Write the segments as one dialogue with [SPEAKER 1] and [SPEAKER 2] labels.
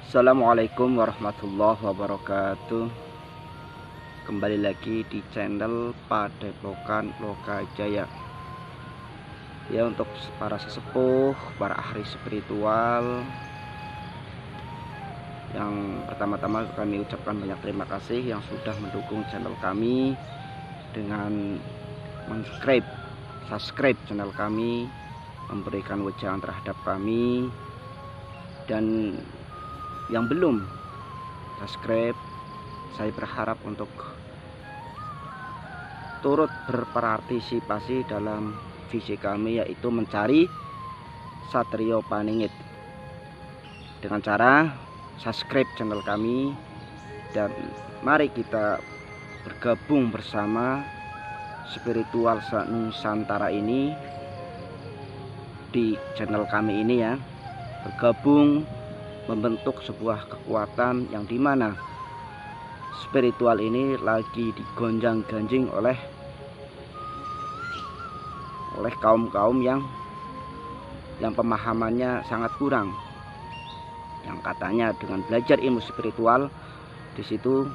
[SPEAKER 1] Assalamualaikum warahmatullahi wabarakatuh. Kembali lagi di channel Padepokan Lokajaya. Ya, untuk para sesepuh, para ahli spiritual, yang pertama-tama kami ucapkan banyak terima kasih yang sudah mendukung channel kami dengan subscribe channel kami, memberikan wejangan terhadap kami. Dan yang belum subscribe, saya berharap untuk turut berpartisipasi dalam visi kami, yaitu mencari Satrio Paningit dengan cara subscribe channel kami. Dan mari kita bergabung bersama spiritual Nusantara ini di channel kami ini ya, bergabung membentuk sebuah kekuatan yang dimana spiritual ini lagi digonjang-ganjing oleh kaum-kaum yang pemahamannya sangat kurang, yang katanya dengan belajar ilmu spiritual di situ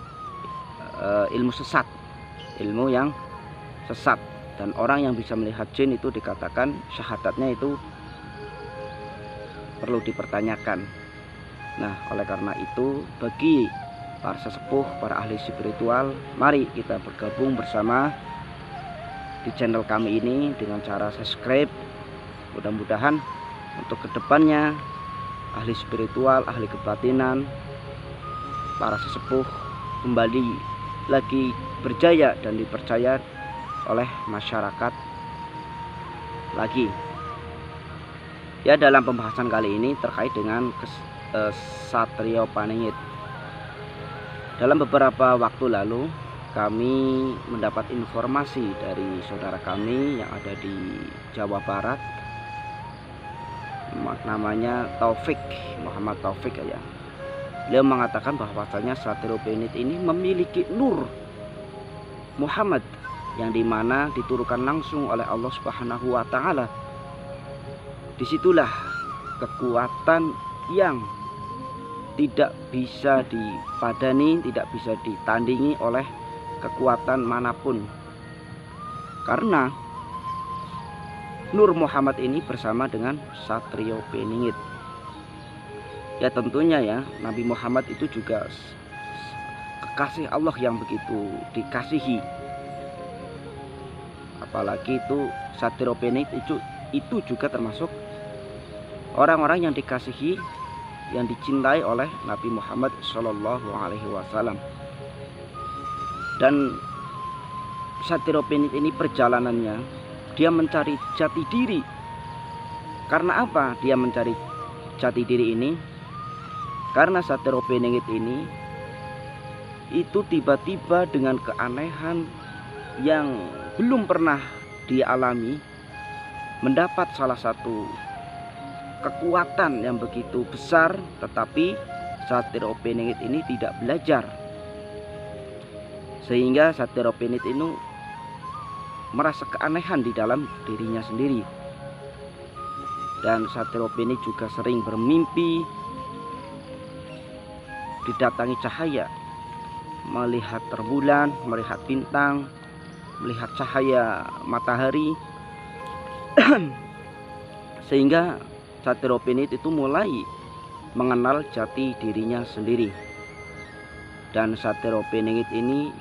[SPEAKER 1] ilmu sesat, ilmu yang sesat, dan orang yang bisa melihat jin itu dikatakan syahadatnya itu perlu dipertanyakan. Nah, oleh karena itu, bagi para sesepuh, para ahli spiritual, mari kita bergabung bersama di channel kami ini dengan cara subscribe. Mudah-mudahan untuk kedepannya ahli spiritual, ahli kebatinan, para sesepuh kembali lagi berjaya dan dipercaya oleh masyarakat lagi. Ya, dalam pembahasan kali ini terkait dengan Satrio Paningit. Dalam beberapa waktu lalu kami mendapat informasi dari saudara kami yang ada di Jawa Barat, namanya Taufik, Muhammad Taufik ya. Beliau mengatakan bahwasanya Satrio Paningit ini memiliki nur Muhammad yang dimana diturunkan langsung oleh Allah Subhanahu wa Ta'ala. Disitulah kekuatan yang tidak bisa dipadani, tidak bisa ditandingi oleh kekuatan manapun, karena Nur Muhammad ini bersama dengan Satrio Paningit. Ya, tentunya ya, Nabi Muhammad itu juga kekasih Allah yang begitu dikasihi. Apalagi itu Satrio Paningit itu juga termasuk orang-orang yang dikasihi, yang dicintai oleh Nabi Muhammad Shallallahu Alaihi Wasallam. Dan Satrio Paningit ini perjalanannya, dia mencari jati diri. Karena apa dia mencari jati diri ini? Karena Satrio Paningit ini itu tiba-tiba dengan keanehan yang belum pernah dialami, mendapat salah satu kekuatan yang begitu besar, tetapi Satrio Paningit ini tidak belajar, sehingga Satrio Paningit ini merasa keanehan di dalam dirinya sendiri. Dan Satrio Paningit juga sering bermimpi didatangi cahaya, melihat rembulan, melihat bintang, melihat cahaya matahari sehingga Satrio Paningit itu mulai mengenal jati dirinya sendiri. Dan Satrio Paningit ini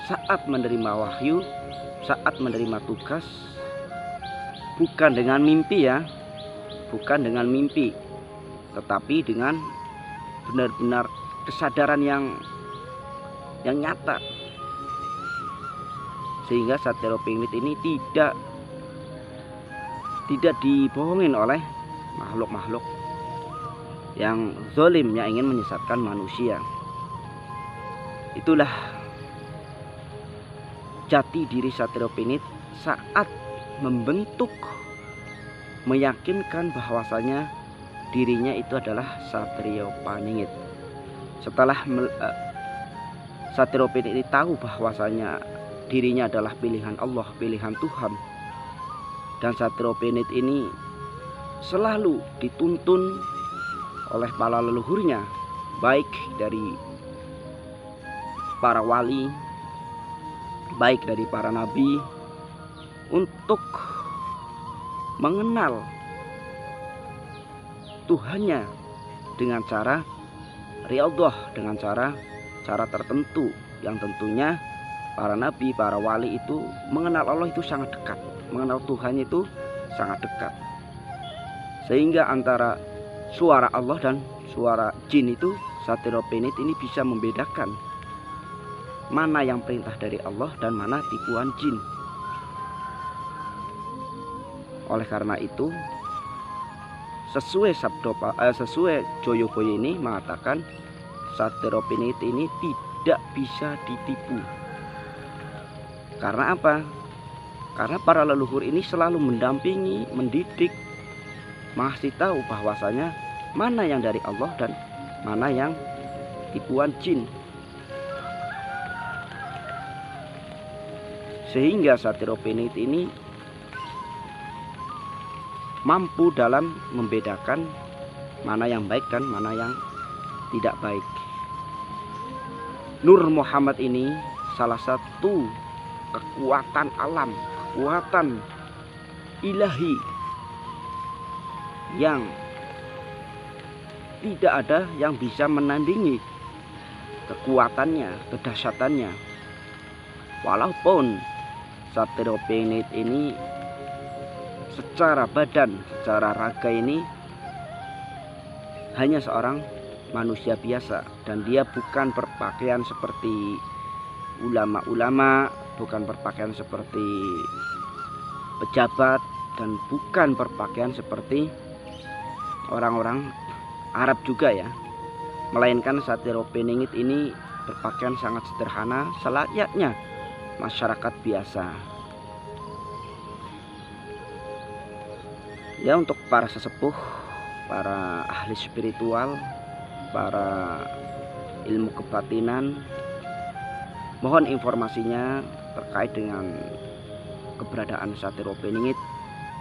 [SPEAKER 1] saat menerima wahyu, saat menerima tugas, bukan dengan mimpi ya, bukan dengan mimpi, tetapi dengan benar-benar kesadaran yang nyata, sehingga Satrio Paningit ini tidak dibohongin oleh makhluk-makhluk yang zalim yang ingin menyesatkan manusia. Itulah jati diri Satrio Paningit saat membentuk, meyakinkan bahwasanya dirinya itu adalah Satrio Paningit. Setelah Satrio Paningit tahu bahwasanya dirinya adalah pilihan Allah, pilihan Tuhan, dan Satrio Paningit ini selalu dituntun oleh para leluhurnya baik dari para wali, baik dari para nabi, untuk mengenal Tuhannya dengan cara riyadhah, dengan cara tertentu yang tentunya para nabi, para wali itu mengenal Allah itu sangat dekat, mengenal Tuhan itu sangat dekat, sehingga antara suara Allah dan suara jin itu Satiropenit ini bisa membedakan mana yang perintah dari Allah dan mana tipuan jin. Oleh karena itu sesuai Joyoboyo ini mengatakan Satiropenit ini tidak bisa ditipu. Karena apa? Karena para leluhur ini selalu mendampingi, mendidik, mengasih tahu bahwasanya mana yang dari Allah dan mana yang tipuan jin. Sehingga Satiropenit ini mampu dalam membedakan mana yang baik dan mana yang tidak baik. Nur Muhammad ini salah satu kekuatan alam, kekuatan ilahi yang tidak ada yang bisa menandingi kekuatannya, kedahsyatannya. Walaupun Satiropenit ini secara badan, secara raga ini hanya seorang manusia biasa, dan dia bukan berpakaian seperti ulama-ulama, bukan berpakaian seperti pejabat, dan bukan berpakaian seperti orang-orang Arab juga ya. Melainkan Satiropenit ini berpakaian sangat sederhana, selayaknya masyarakat biasa. Ya, untuk para sesepuh, para ahli spiritual, para ilmu kebatinan, mohon informasinya terkait dengan keberadaan Satiropenit,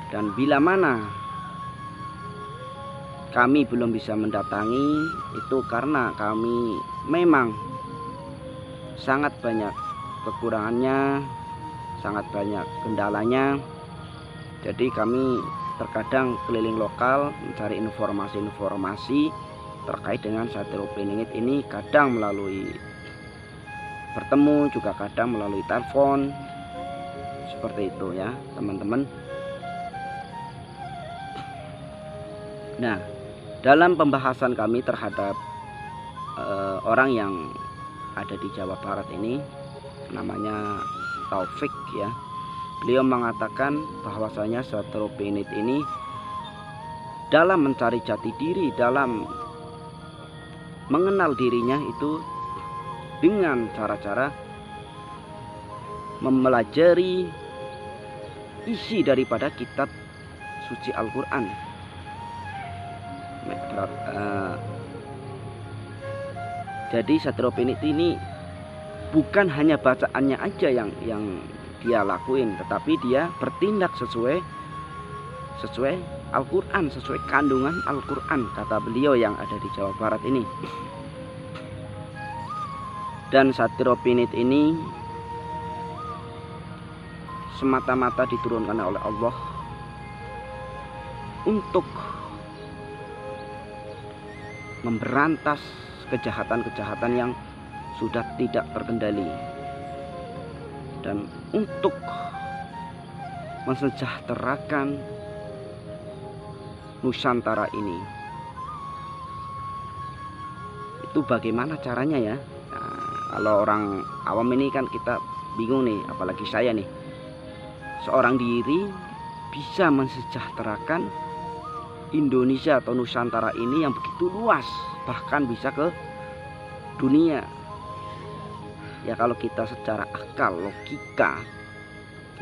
[SPEAKER 1] dan bila mana kami belum bisa mendatangi itu karena kami memang sangat banyak kekurangannya, sangat banyak kendalanya. Jadi kami terkadang keliling lokal mencari informasi-informasi terkait dengan Satiropenit ini, kadang melalui bertemu, juga kadang melalui telepon, seperti itu ya teman-teman. Nah, dalam pembahasan kami terhadap orang yang ada di Jawa Barat ini, namanya Taufik ya. Beliau mengatakan bahwasanya Satiropenit ini dalam mencari jati diri, dalam mengenal dirinya itu dengan cara-cara mempelajari isi daripada kitab suci Al-Quran. Jadi Satiropenit ini bukan hanya bacaannya aja yang dia lakuin, tetapi dia bertindak sesuai Al-Quran, sesuai kandungan Al-Quran, kata beliau yang ada di Jawa Barat ini. Dan Satiropenit ini semata-mata diturunkan oleh Allah untuk memberantas kejahatan-kejahatan yang sudah tidak terkendali, dan untuk mensejahterakan Nusantara ini. Itu bagaimana caranya ya? Nah, kalau orang awam ini kan kita bingung nih, apalagi saya nih, seorang diri bisa mensejahterakan Indonesia atau Nusantara ini yang begitu luas, bahkan bisa ke dunia. Ya, kalau kita secara akal, logika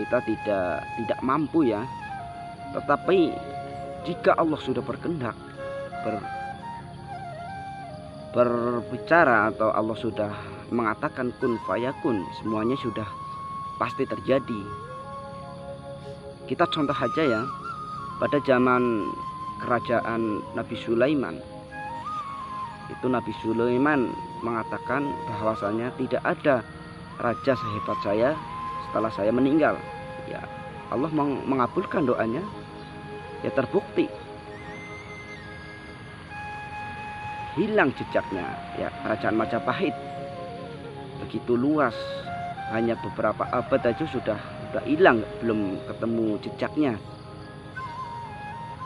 [SPEAKER 1] kita tidak mampu ya. Tetapi jika Allah sudah berkehendak berbicara, atau Allah sudah mengatakan kun fayakun, semuanya sudah pasti terjadi. Kita contoh aja ya, pada zaman kerajaan Nabi Sulaiman itu itu Nabi Sulaiman mengatakan bahwasanya tidak ada raja sehebat saya setelah saya meninggal. Ya, Allah mengabulkan doanya. Ya, terbukti hilang jejaknya. Ya, kerajaan Majapahit begitu luas, hanya beberapa abad aja sudah hilang, belum ketemu jejaknya.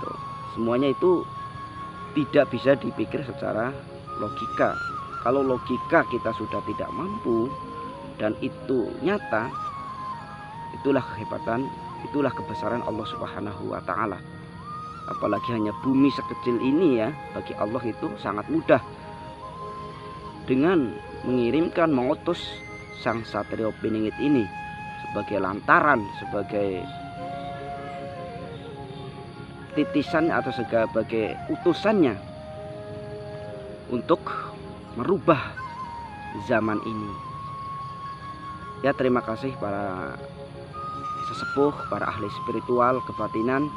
[SPEAKER 1] Tuh, semuanya itu tidak bisa dipikir secara logika. Kalau logika kita sudah tidak mampu dan itu nyata, itulah kehebatan, itulah kebesaran Allah Subhanahu wa taala. Apalagi hanya bumi sekecil ini ya, bagi Allah itu sangat mudah. Dengan mengirimkan, mengutus sang Satrio Piningit ini sebagai lantaran, sebagai titisan atau sebagai utusannya untuk merubah zaman ini. Ya, terima kasih para sesepuh, para ahli spiritual kebatinan.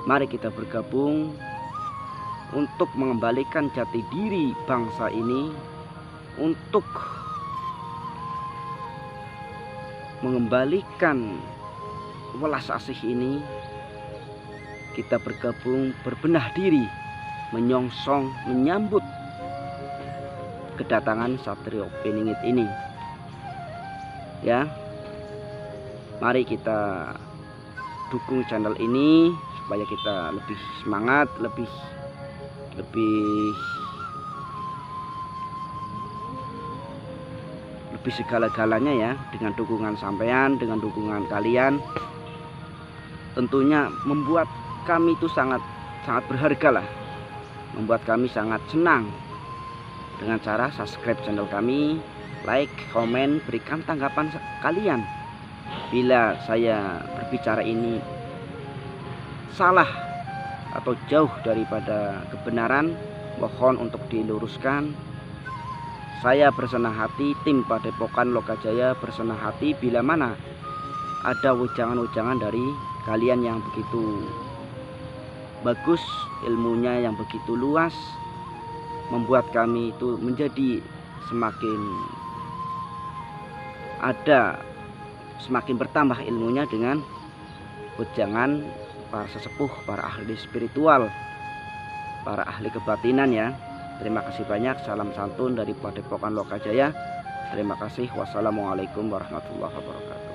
[SPEAKER 1] Mari kita bergabung untuk mengembalikan jati diri bangsa ini, untuk mengembalikan welas asih ini. Kita bergabung, berbenah diri, menyongsong, menyambut kedatangan Satrio Piningit ini. Ya, mari kita dukung channel ini supaya kita lebih semangat, lebih segala-galanya ya, dengan dukungan sampean, dengan dukungan kalian. Tentunya membuat kami itu sangat berharga lah, membuat kami sangat senang dengan cara subscribe channel kami, like, komen, berikan tanggapan kalian. Bila saya berbicara ini salah atau jauh daripada kebenaran, mohon untuk diluruskan. Saya bersenang hati, tim Padepokan Lokajaya bersenang hati bila mana ada wejangan-wejangan dari kalian yang begitu bagus, ilmunya yang begitu luas, membuat kami itu menjadi semakin bertambah ilmunya dengan wejangan para sesepuh, para ahli spiritual, para ahli kebatinan ya. Terima kasih banyak. Salam santun dari Padepokan Lokajaya. Terima kasih. Wassalamualaikum warahmatullahi wabarakatuh.